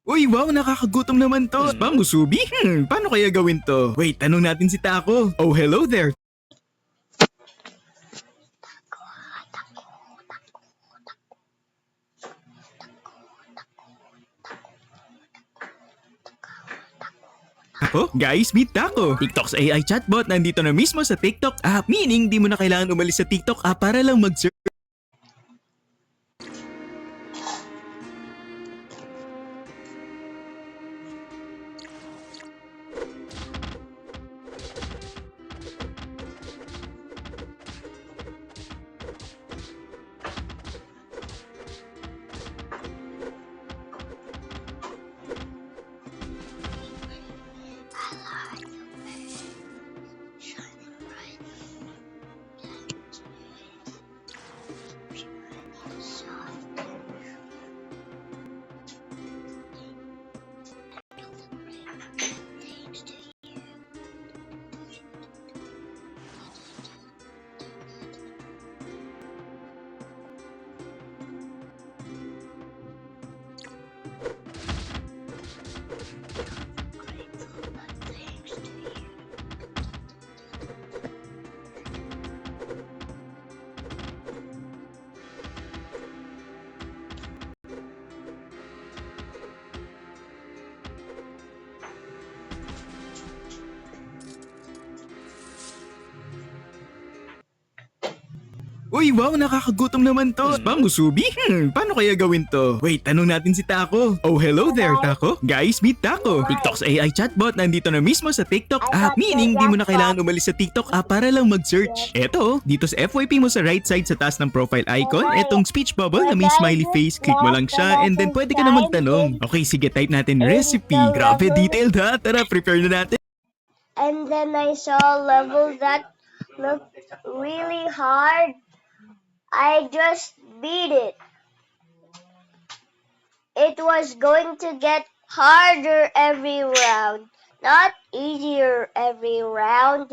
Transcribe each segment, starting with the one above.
Uy, wow, nakakagutom naman to. Ba, musubi? Paano kaya gawin to? Wait, tanong natin si Taco. Oh, hello there. Ako? Guys, meet Taco. TikTok's AI chatbot nandito na mismo sa TikTok app. Meaning, di mo na kailangan umalis sa TikTok app para lang mag-search. Uy, wow, nakakagutom naman to. Ba, musubi? Paano kaya gawin to? Wait, tanong natin si Taco. Oh, hello there, Taco. Guys, meet Taco. TikTok's AI chatbot nandito na mismo sa TikTok app. Meaning, di mo na kailangan umalis sa TikTok app para lang mag-search. Eto, dito sa FYP mo sa right side sa taas ng profile icon, etong speech bubble na may smiley face, click mo lang siya and then pwede ka na magtanong. Okay, sige, type natin recipe. Grabe, detailed ha. Tara, prepare na natin. And then I saw a level that looked really hard. I just beat it. It was going to get harder every round, not easier every round.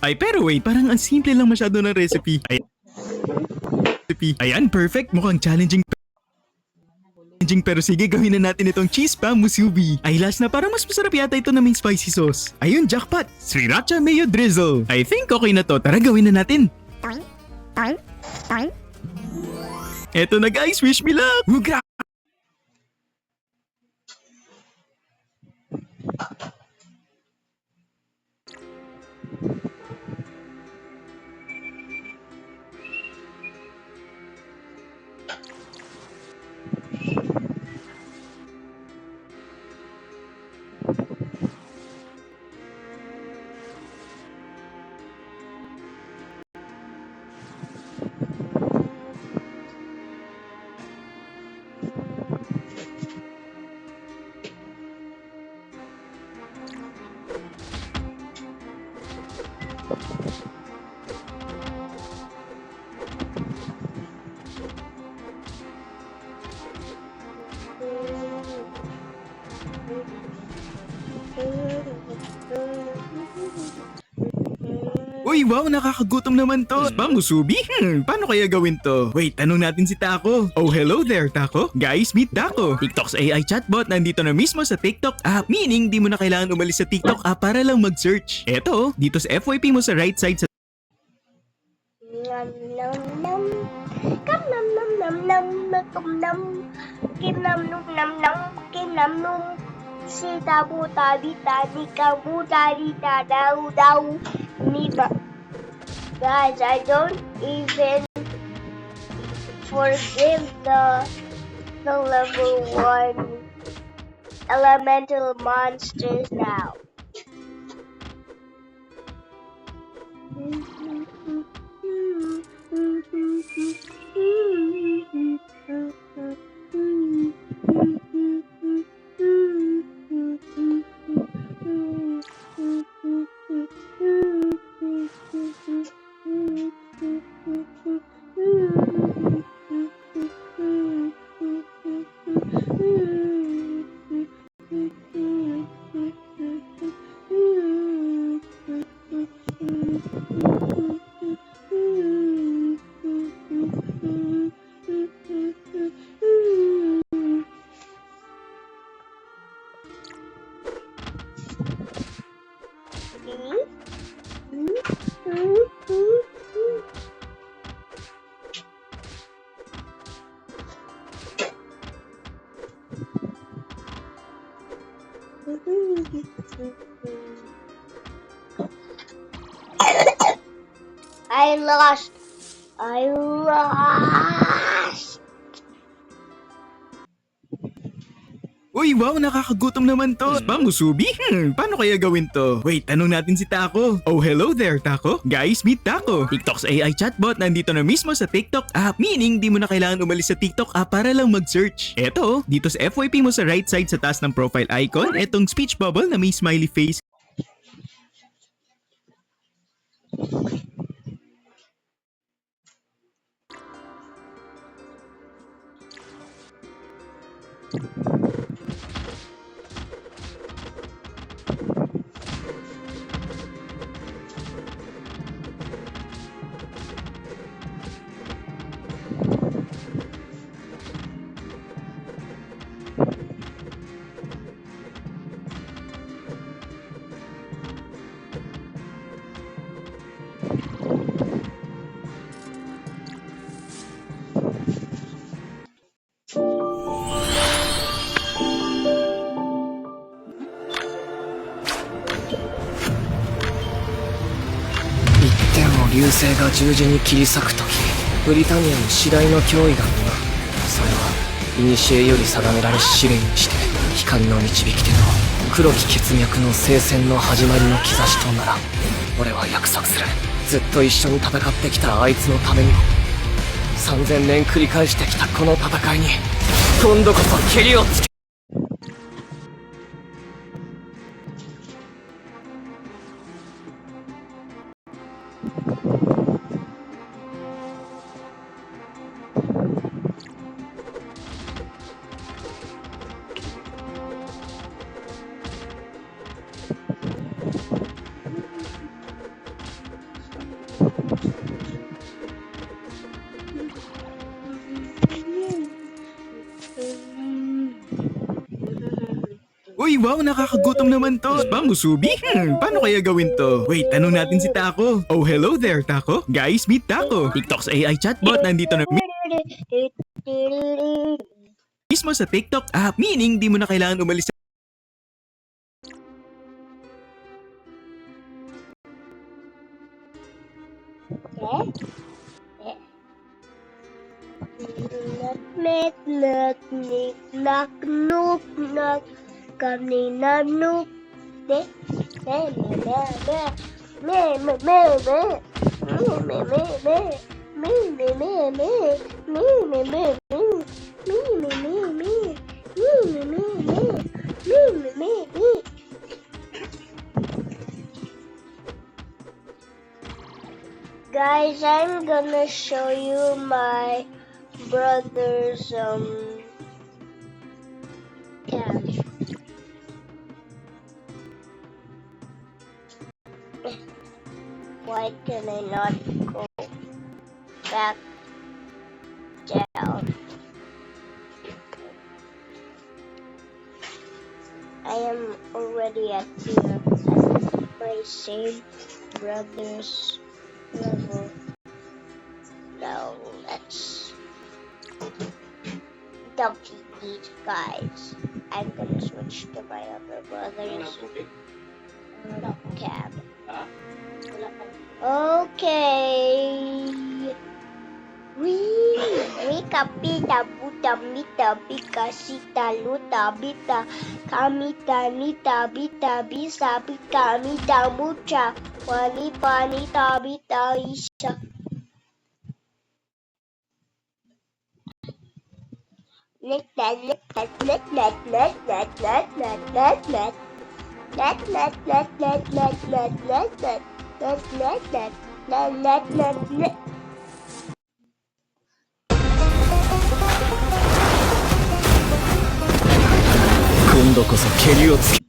Ay, pero wait, parang ang simple lang masyado ng recipe. Ayan, perfect. Mukhang challenging pero sige, gawin na natin itong cheese pa musubi. Ay, last na, parang mas masarap yata ito na may spicy sauce. Ayun, jackpot! Sriracha mayo drizzle. I think okay na to. Tara, gawin na natin. Eto na guys, wish me luck! Uy, wow, nakakagutom naman to. Ba, musubi? Paano kaya gawin to? Wait, tanong natin si Taco. Oh, hello there, Taco. Guys, meet Taco. TikTok's AI chatbot nandito na mismo sa TikTok app. Meaning, di mo na kailangan umalis sa TikTok app para lang mag-search. Eto, dito sa FYP mo sa right side sa Nom nom nom. Come nom nom nom nom nom nom. Kim nom nom nom nom. Kim nom nom. Si tabu tabi tadi kamu tadi tadau dau. Niba. Guys, I don't even forgive the level 1 elemental monsters now. I lost. I lost. Uy, wow, nakakagutom naman to. Ba, musubi? Paano kaya gawin to? Wait, tanong natin si Taco. Oh, hello there, Taco. Guys, meet Taco. TikTok's AI chatbot nandito na mismo sa TikTok app. Meaning, di mo na kailangan umalis sa TikTok app para lang mag-search. Eto, dito sa FYP mo sa right side sa taas ng profile icon, etong speech bubble na may smiley face.一点を流星が十字に切り裂くとき、ブリタニアに次第の脅威が見舞う。それは古より定められ試練にして光の導き手と黒き血脈の聖戦の始まりの兆しとなら、俺は約束する。ずっと一緒に戦ってきたあいつのためにも、3000年繰り返してきたこの戦いに今度こそケリをつけ。Uy, wow, nakakagutom naman to. Ba, musubi? Paano kaya gawin to? Wait, tanong natin si Taco. Oh, hello there, Taco. Guys, meet Taco. TikTok's AI chatbot nandito na mismo sa TikTok app. Meaning, di mo na kailangan umalis sa Knock, knock, knock, kanina knock, me, Guys, I'm gonna show you my brother's cam. Why can I not go back down? I am already at my same brother's level. Now let's delete these guys. I'm gonna switch to my other brother's cam. Okay. We kapita buta mita bika sita luta bita kamita nita bita bisa bika mita mucha wali panita bita isha. Let今度こそケリをつけ。